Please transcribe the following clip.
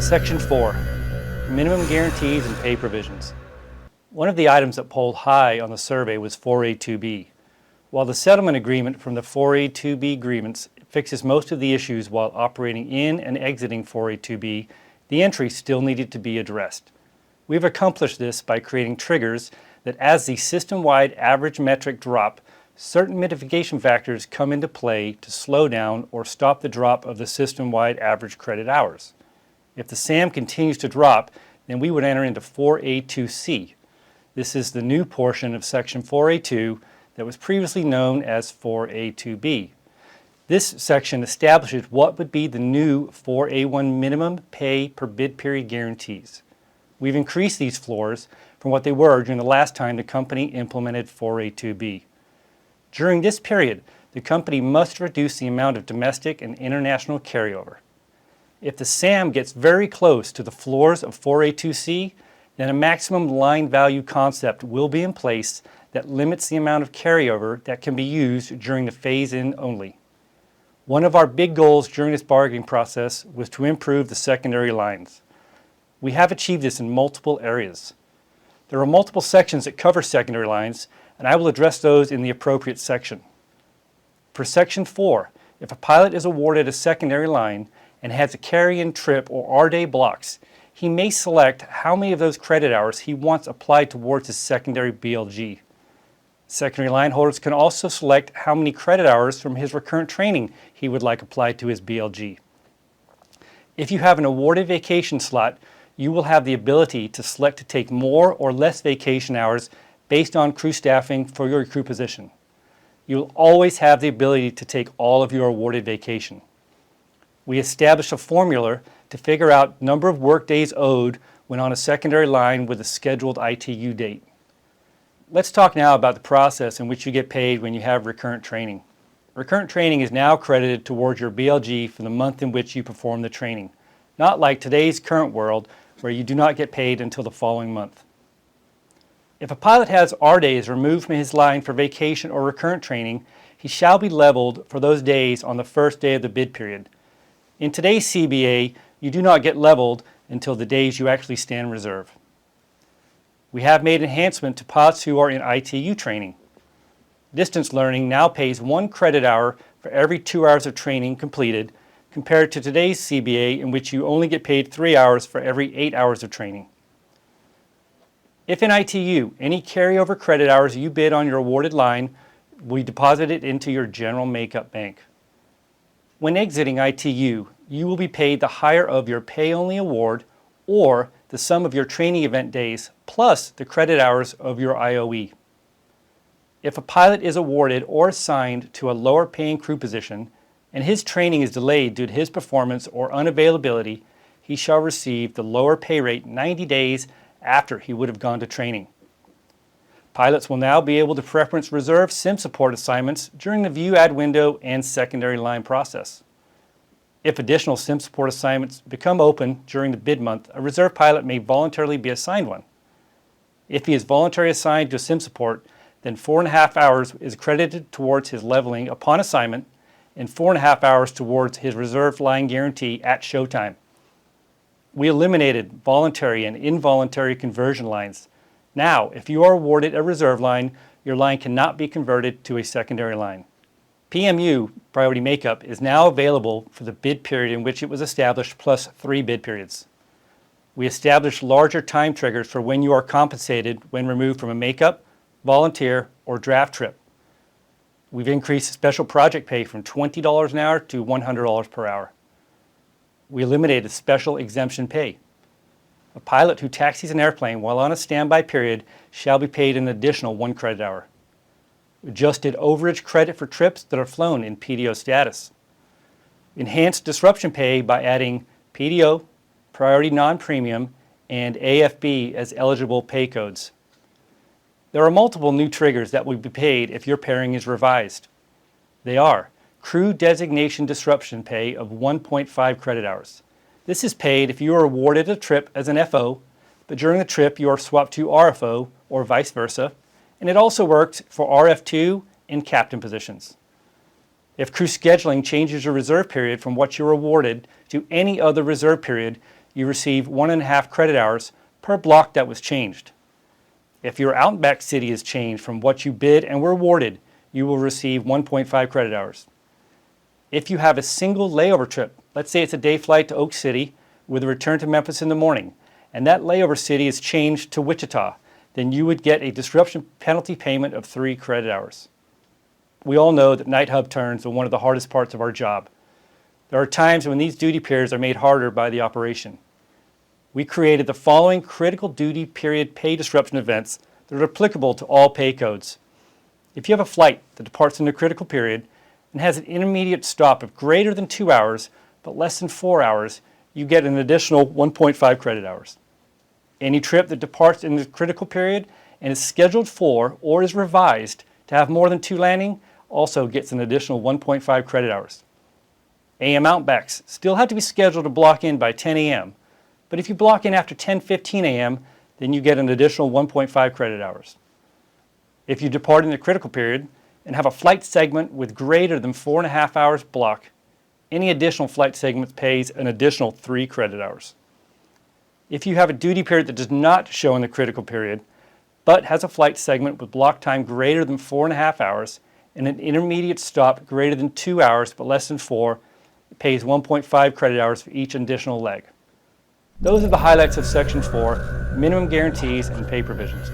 Section 4, Minimum Guarantees and Pay Provisions. One of the items that polled high on the survey was 4A2B. While the settlement agreement from the 4A2B agreements fixes most of the issues while operating in and exiting 4A2B, the entry still needed to be addressed. We've accomplished this by creating triggers that as the system-wide average metric drop, certain mitigation factors come into play to slow down or stop the drop of the system-wide average credit hours. If the SAM continues to drop, then we would enter into 4A2C. This is the new portion of Section 4A2 that was previously known as 4A2B. This section establishes what would be the new 4A1 minimum pay per bid period guarantees. We've increased these floors from what they were during the last time the company implemented 4A2B. During this period, the company must reduce the amount of domestic and international carryover. If the SAM gets very close to the floors of 4A2C, then a maximum line value concept will be in place that limits the amount of carryover that can be used during the phase-in only. One of our big goals during this bargaining process was to improve the secondary lines. We have achieved this in multiple areas. There are multiple sections that cover secondary lines, and I will address those in the appropriate section. For Section 4, if a pilot is awarded a secondary line and has a carry-in trip or R-day blocks, he may select how many of those credit hours he wants applied towards his secondary BLG. Secondary line holders can also select how many credit hours from his recurrent training he would like applied to his BLG. If you have an awarded vacation slot, you will have the ability to select to take more or less vacation hours based on crew staffing for your crew position. You will always have the ability to take all of your awarded vacation. We established a formula to figure out number of work days owed when on a secondary line with a scheduled ITU date. Let's talk now about the process in which you get paid when you have recurrent training. Recurrent training is now credited towards your BLG for the month in which you perform the training, not like today's current world where you do not get paid until the following month. If a pilot has R days removed from his line for vacation or recurrent training, he shall be leveled for those days on the first day of the bid period. In today's CBA, you do not get leveled until the days you actually stand reserve. We have made enhancement to pilots who are in ITU training. Distance learning now pays 1 credit hour for every 2 hours of training completed, compared to today's CBA in which you only get paid 3 hours for every 8 hours of training. If in ITU, any carryover credit hours you bid on your awarded line will be deposited into your general makeup bank. When exiting ITU, you will be paid the higher of your pay-only award or the sum of your training event days plus the credit hours of your IOE. If a pilot is awarded or assigned to a lower paying crew position and his training is delayed due to his performance or unavailability, he shall receive the lower pay rate 90 days after he would have gone to training. Pilots will now be able to preference reserve sim support assignments during the view add window and secondary line process. If additional sim support assignments become open during the bid month, a reserve pilot may voluntarily be assigned one. If he is voluntarily assigned to sim support, then 4.5 hours is credited towards his leveling upon assignment and 4.5 hours towards his reserve line guarantee at showtime. We eliminated voluntary and involuntary conversion lines. Now, if you are awarded a reserve line, your line cannot be converted to a secondary line. PMU, priority makeup, is now available for the bid period in which it was established plus 3 bid periods. We established larger time triggers for when you are compensated when removed from a makeup, volunteer, or draft trip. We've increased special project pay from $20 an hour to $100 per hour. We eliminated special exemption pay. A pilot who taxis an airplane while on a standby period shall be paid an additional 1 credit hour. We adjusted overage credit for trips that are flown in PDO status. Enhanced disruption pay by adding PDO, priority non-premium, and AFB as eligible pay codes. There are multiple new triggers that will be paid if your pairing is revised. They are crew designation disruption pay of 1.5 credit hours. This is paid if you are awarded a trip as an FO, but during the trip you are swapped to RFO or vice versa, and it also works for RF2 and captain positions. If crew scheduling changes your reserve period from what you were awarded to any other reserve period, you receive 1.5 credit hours per block that was changed. If your Outback City is changed from what you bid and were awarded, you will receive 1.5 credit hours. If you have a single layover trip, let's say it's a day flight to Oak City with a return to Memphis in the morning, and that layover city is changed to Wichita, then you would get a disruption penalty payment of 3 credit hours. We all know that night hub turns are one of the hardest parts of our job. There are times when these duty periods are made harder by the operation. We created the following critical duty period pay disruption events that are applicable to all pay codes. If you have a flight that departs in the critical period and has an intermediate stop of greater than 2 hours but less than 4 hours, you get an additional 1.5 credit hours. Any trip that departs in the critical period and is scheduled for or is revised to have more than 2 landings also gets an additional 1.5 credit hours. AM Outbacks still have to be scheduled to block in by 10 a.m., but if you block in after 10:15 a.m., then you get an additional 1.5 credit hours. If you depart in the critical period and have a flight segment with greater than 4.5 hours block, any additional flight segment pays an additional 3 credit hours. If you have a duty period that does not show in the critical period, but has a flight segment with block time greater than 4.5 hours and an intermediate stop greater than 2 hours but less than 4, it pays 1.5 credit hours for each additional leg. Those are the highlights of Section 4, minimum guarantees and pay provisions.